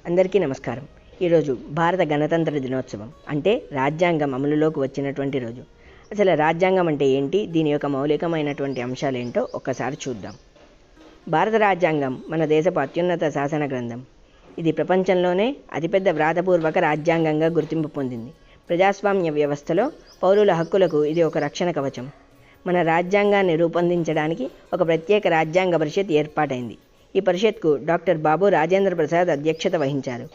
అందరికీ నమస్కారం. ఈరోజు భారత గణతంత్ర దినోత్సవం, అంటే రాజ్యాంగం అమలులోకి వచ్చినటువంటి రోజు. అసలు రాజ్యాంగం అంటే ఏంటి, దీని యొక్క మౌలికమైనటువంటి అంశాలు ఏంటో ఒక్కసారి చూద్దాం. భారత రాజ్యాంగం మన దేశపు అత్యున్నత శాసన గ్రంథం. ఇది ప్రపంచంలోనే అతిపెద్ద వ్రాతపూర్వక రాజ్యాంగంగా గుర్తింపు పొందింది. ప్రజాస్వామ్య వ్యవస్థలో పౌరుల హక్కులకు ఇది ఒక రక్షణ కవచం. మన రాజ్యాంగాన్ని రూపొందించడానికి ఒక ప్రత్యేక రాజ్యాంగ పరిషత్ ఏర్పాటైంది. ఈ పరిషత్కు డాక్టర్ బాబు రాజేంద్ర ప్రసాద్ అధ్యక్షత వహించారు.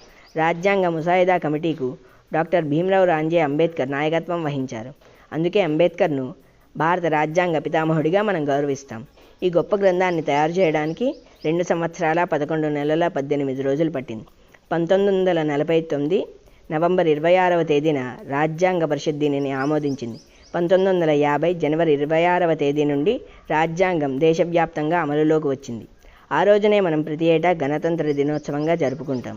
రాజ్యాంగ ముసాయిదా కమిటీకు డాక్టర్ భీమ్రావ్ రాంజే అంబేద్కర్ నాయకత్వం వహించారు. అందుకే అంబేద్కర్ను భారత రాజ్యాంగ పితామహుడిగా మనం గౌరవిస్తాం. ఈ గొప్ప గ్రంథాన్ని తయారు చేయడానికి 2 సంవత్సరాల 11 నెలల 18 రోజులు పట్టింది. 1949 నవంబర్ 26వ తేదీన రాజ్యాంగ పరిషత్ దీనిని ఆమోదించింది. 1950 జనవరి 26వ తేదీ నుండి రాజ్యాంగం దేశవ్యాప్తంగా అమలులోకి వచ్చింది. ఆ రోజునే మనం ప్రతి ఏటా గణతంత్ర దినోత్సవంగా జరుపుకుంటాం.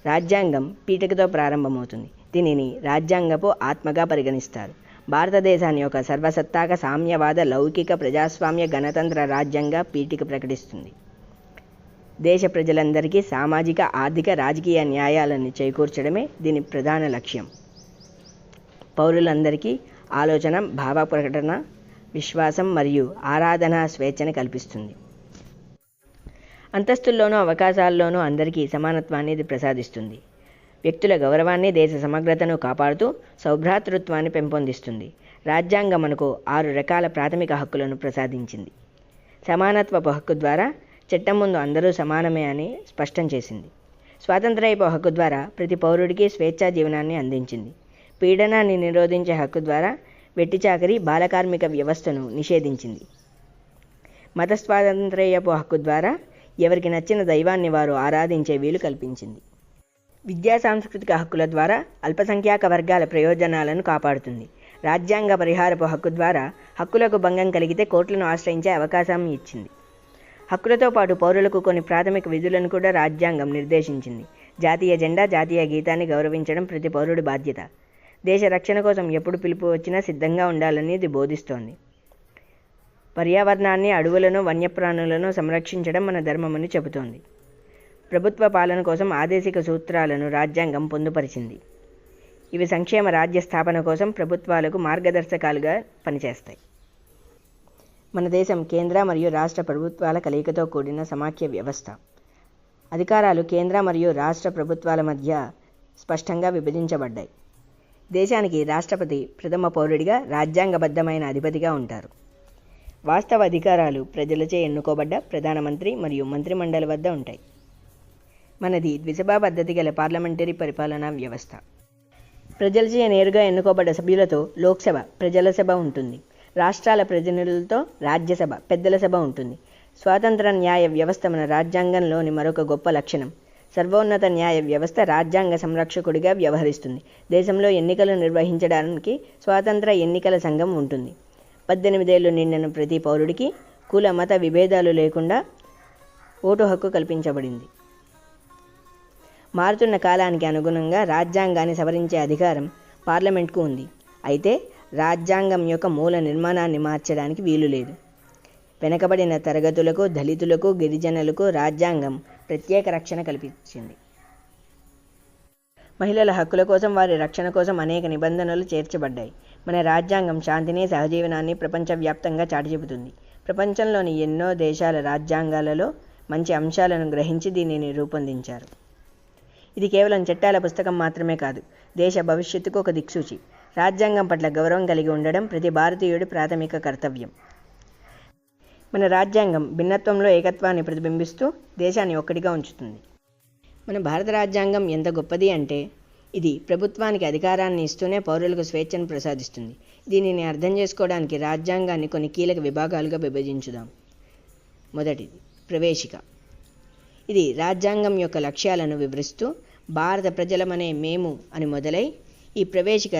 రాజ్యాంగం పీఠికతో ప్రారంభమవుతుంది. దీనిని రాజ్యాంగపు ఆత్మగా పరిగణిస్తారు. భారతదేశాన్ని ఒక సర్వసత్తాక సామ్యవాద లౌకిక ప్రజాస్వామ్య గణతంత్ర రాజ్యంగా పీఠిక ప్రకటిస్తుంది. దేశ ప్రజలందరికీ సామాజిక, ఆర్థిక, రాజకీయ న్యాయాలను చేకూర్చడమే దీని ప్రధాన లక్ష్యం. పౌరులందరికీ ఆలోచన, భావ ప్రకటన, విశ్వాసం మరియు ఆరాధనా స్వేచ్ఛను కల్పిస్తుంది. అంతస్తుల్లోనూ అవకాశాల్లోనూ అందరికీ సమానత్వాన్ని ఇది ప్రసాదిస్తుంది. వ్యక్తుల గౌరవాన్ని, దేశ సమగ్రతను కాపాడుతూ సౌభ్రాతృత్వాన్ని పెంపొందిస్తుంది. రాజ్యాంగం మనకు 6 రకాల ప్రాథమిక హక్కులను ప్రసాదించింది. సమానత్వపు హక్కు ద్వారా చట్టం ముందు అందరూ సమానమే అని స్పష్టం చేసింది. స్వాతంత్ర్యపు హక్కు ద్వారా ప్రతి పౌరుడికి స్వేచ్ఛా జీవనాన్ని అందించింది. పీడనాన్ని నిరోధించే హక్కు ద్వారా వెట్టిచాకరీ, బాలకార్మిక వ్యవస్థను నిషేధించింది. మత స్వాతంత్ర్యపు హక్కు ద్వారా ఎవరికి నచ్చిన దైవాన్ని వారు ఆరాధించే వీలు కల్పించింది. విద్యా సాంస్కృతిక హక్కుల ద్వారా అల్పసంఖ్యాక వర్గాల ప్రయోజనాలను కాపాడుతుంది. రాజ్యాంగ పరిహారపు హక్కు ద్వారా హక్కులకు భంగం కలిగితే కోర్టులను ఆశ్రయించే అవకాశం ఇచ్చింది. హక్కులతో పాటు పౌరులకు కొన్ని ప్రాథమిక విధులను కూడా రాజ్యాంగం నిర్దేశించింది. జాతీయ జెండా, జాతీయ గీతాన్ని గౌరవించడం ప్రతి పౌరుడి బాధ్యత. దేశ రక్షణ కోసం ఎప్పుడు పిలుపు వచ్చినా సిద్ధంగా ఉండాలని ఇది బోధిస్తోంది. పర్యావరణాన్ని, అడవులను, వన్యప్రాణులను సంరక్షించడం మన ధర్మమని చెబుతోంది. ప్రభుత్వ పాలన కోసం ఆదేశిక సూత్రాలను రాజ్యాంగం పొందుపరిచింది. ఇవి సంక్షేమ రాజ్య స్థాపన కోసం ప్రభుత్వాలకు మార్గదర్శకాలుగా పనిచేస్తాయి. మన దేశం కేంద్ర మరియు రాష్ట్ర ప్రభుత్వాల కలయికతో కూడిన సమాఖ్య వ్యవస్థ. అధికారాలు కేంద్ర మరియు రాష్ట్ర ప్రభుత్వాల మధ్య స్పష్టంగా విభజించబడ్డాయి. దేశానికి రాష్ట్రపతి ప్రథమ పౌరుడిగా రాజ్యాంగబద్ధమైన అధిపతిగా ఉంటారు. వాస్తవ అధికారాలు ప్రజలచే ఎన్నుకోబడ్డ ప్రధానమంత్రి మరియు మంత్రిమండలి వద్ద ఉంటాయి. మనది ద్విసభా పద్ధతి గల పార్లమెంటరీ పరిపాలనా వ్యవస్థ. ప్రజలచే నేరుగా ఎన్నుకోబడ్డ సభ్యులతో లోక్సభ, ప్రజల సభ ఉంటుంది. రాష్ట్రాల ప్రతినిధులతో రాజ్యసభ, పెద్దల సభ ఉంటుంది. స్వాతంత్ర న్యాయ వ్యవస్థ మన రాజ్యాంగంలోని మరొక గొప్ప లక్షణం. సర్వోన్నత న్యాయ వ్యవస్థ రాజ్యాంగ సంరక్షకుడిగా వ్యవహరిస్తుంది. దేశంలో ఎన్నికలు నిర్వహించడానికి స్వాతంత్ర ఎన్నికల సంఘం ఉంటుంది. 18 ఏళ్లు నిండిన ప్రతి పౌరుడికి కుల, మత విభేదాలు లేకుండా ఓటు హక్కు కల్పించబడింది. మారుతున్న కాలానికి అనుగుణంగా రాజ్యాంగాన్ని సవరించే అధికారం పార్లమెంట్కు ఉంది. అయితే రాజ్యాంగం యొక్క మూల నిర్మాణాన్ని మార్చడానికి వీలు లేదు. వెనుకబడిన తరగతులకు, దళితులకు, గిరిజనులకు రాజ్యాంగం ప్రత్యేక రక్షణ కల్పించింది. మహిళల హక్కుల కోసం, వారి రక్షణ కోసం అనేక నిబంధనలు చేర్చబడ్డాయి. మన రాజ్యాంగం శాంతిని, సహజీవనాన్ని ప్రపంచవ్యాప్తంగా చాటి చెబుతుంది. ప్రపంచంలోని ఎన్నో దేశాల రాజ్యాంగాలలో మంచి అంశాలను గ్రహించి దీనిని రూపొందించారు. ఇది కేవలం చట్టాల పుస్తకం మాత్రమే కాదు, దేశ భవిష్యత్తుకు ఒక దిక్సూచి. రాజ్యాంగం పట్ల గౌరవం కలిగి ఉండడం ప్రతి భారతీయుడి ప్రాథమిక కర్తవ్యం. మన రాజ్యాంగం భిన్నత్వంలో ఏకత్వాన్ని ప్రతిబింబిస్తూ దేశాన్ని ఒక్కటిగా ఉంచుతుంది. మన భారత రాజ్యాంగం ఎంత గొప్పది అంటే, ఇది ప్రభుత్వానికి అధికారాన్ని ఇస్తూనే పౌరులకు స్వేచ్ఛను ప్రసాదిస్తుంది. దీనిని అర్థం చేసుకోవడానికి రాజ్యాంగాన్ని కొన్ని కీలక విభాగాలుగా విభజించుదాం. మొదటిది ప్రవేశిక. ఇది రాజ్యాంగం యొక్క లక్ష్యాలను వివరిస్తూ భారత ప్రజలమనే మేము అని మొదలై, ఈ ప్రవేశిక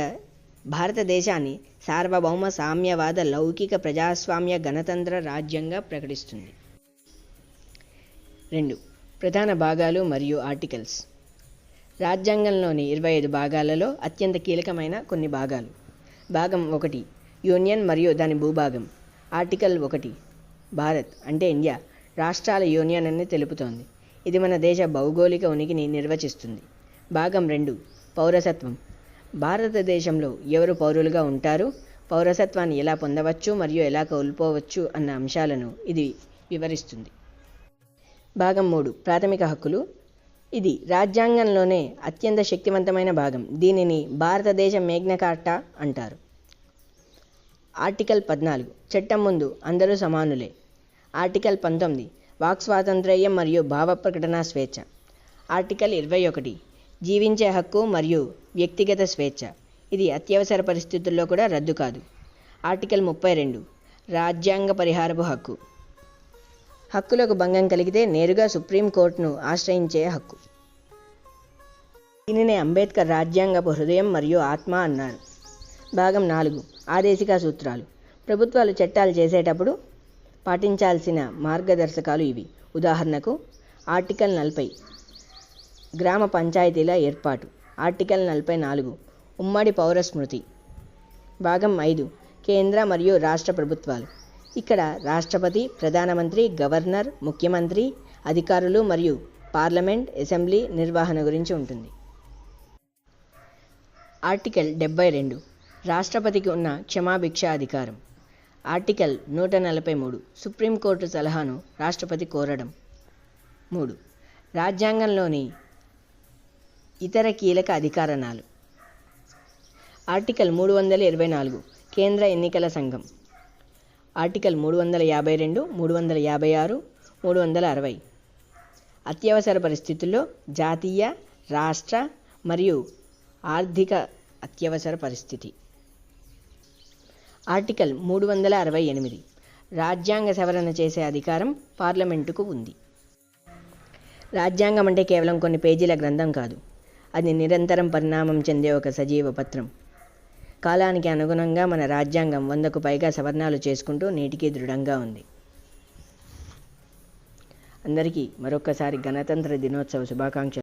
భారతదేశాన్ని సార్వభౌమ సామ్యవాద లౌకిక ప్రజాస్వామ్య గణతంత్ర రాజ్యంగా ప్రకటిస్తుంది. 2. ప్రధాన భాగాలు మరియు ఆర్టికల్స్. రాజ్యాంగంలోని 25 భాగాలలో అత్యంత కీలకమైన కొన్ని భాగాలు. భాగం 1 యూనియన్ మరియు దాని భూభాగం. ఆర్టికల్ 1 భారత్ అంటే ఇండియా రాష్ట్రాల యూనియన్ అని తెలుపుతోంది. ఇది మన దేశ భౌగోళిక ఉనికిని నిర్వచిస్తుంది. భాగం 2 పౌరసత్వం. భారతదేశంలో ఎవరు పౌరులుగా ఉంటారు, పౌరసత్వాన్ని ఎలా పొందవచ్చు మరియు ఎలా కోల్పోవచ్చు అన్న అంశాలను ఇది వివరిస్తుంది. భాగం 3 ప్రాథమిక హక్కులు. ఇది రాజ్యాంగంలోనే అత్యంత శక్తివంతమైన భాగం. దీనిని భారతదేశ మేగ్నా కార్టా అంటారు. ఆర్టికల్ 14 చట్టం ముందు అందరూ సమానులే. ఆర్టికల్ 19 వాక్ స్వాతంత్ర్యం మరియు భావ ప్రకటన స్వేచ్ఛ. ఆర్టికల్ 21 జీవించే హక్కు మరియు వ్యక్తిగత స్వేచ్ఛ. ఇది అత్యవసర పరిస్థితుల్లో కూడా రద్దు కాదు. ఆర్టికల్ 32 రాజ్యాంగ పరిహారపు హక్కు. హక్కులకు భంగం కలిగితే నేరుగా సుప్రీంకోర్టును ఆశ్రయించే హక్కు. దీనినే అంబేద్కర్ రాజ్యాంగపు హృదయం మరియు ఆత్మ అన్నారు. భాగం 4 ఆదేశిక సూత్రాలు. ప్రభుత్వాలు చట్టాలు చేసేటప్పుడు పాటించాల్సిన మార్గదర్శకాలు ఇవి. ఉదాహరణకు ఆర్టికల్ 40 గ్రామ పంచాయతీల ఏర్పాటు. ఆర్టికల్ 44 ఉమ్మడి పౌర స్మృతి. భాగం 5 కేంద్ర మరియు రాష్ట్ర ప్రభుత్వాలు. ఇక్కడ రాష్ట్రపతి, ప్రధానమంత్రి, గవర్నర్, ముఖ్యమంత్రి, అధికారులు మరియు పార్లమెంట్, అసెంబ్లీ నిర్వహణ గురించి ఉంటుంది. ఆర్టికల్ 72 రాష్ట్రపతికి ఉన్న క్షమాభిక్ష అధికారం. ఆర్టికల్ 143 సుప్రీంకోర్టు సలహాను రాష్ట్రపతి కోరడం. 3 రాజ్యాంగంలోని ఇతర కీలక అధికారాలు. ఆర్టికల్ 324 కేంద్ర ఎన్నికల సంఘం. ఆర్టికల్ 352, 356, 360 అత్యవసర పరిస్థితుల్లో జాతీయ, రాష్ట్ర మరియు ఆర్థిక అత్యవసర పరిస్థితి. ఆర్టికల్ 368 రాజ్యాంగ సవరణ చేసే అధికారం పార్లమెంటుకు ఉంది. రాజ్యాంగం అంటే కేవలం కొన్ని పేజీల గ్రంథం కాదు. అది నిరంతరం పరిణామం చెందే ఒక సజీవ పత్రం. కాలానికి అనుగుణంగా మన రాజ్యాంగం 100కు పైగా సవరణలు చేసుకుంటూ నేటికి దృఢంగా ఉంది. అందరికీ మరొక్కసారి గణతంత్ర దినోత్సవ శుభాకాంక్షలు.